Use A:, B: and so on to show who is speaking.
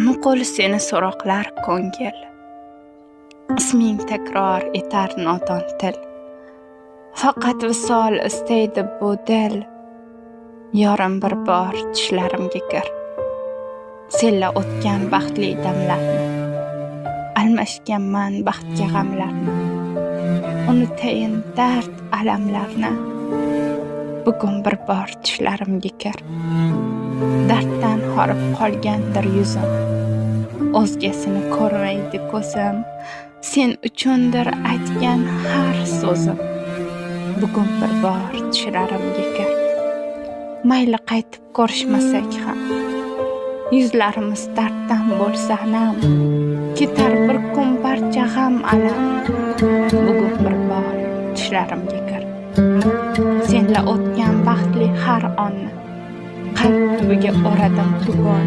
A: Nuqul seni so'roqlar ko'ngil, isming takror etar nodon til. Faqat visol istaydi bu dil, yorim bir bor tishlarimga kir. Senla o'tgan baxtli damlarni, almashganman baxtga g'amlarni. Unutayin dard alamlarni, bugun bir bor tishlarimga kir. Darddan horib qolgandir yuzim, o'zgasini ko'rmaydi ko'zim. Sen uchundir aytgan har so'zim, bugun bir bor tishlarimga kir. Mayli qaytib ko'rishmasak ham, yuzlarimiz darddan bo'lsa nam, ketar bir kun barcha g'am alam, bugun bir bor tishlarimga kir. Senla o'tgan baxtli har onni qalb tubiga o'radim tugun.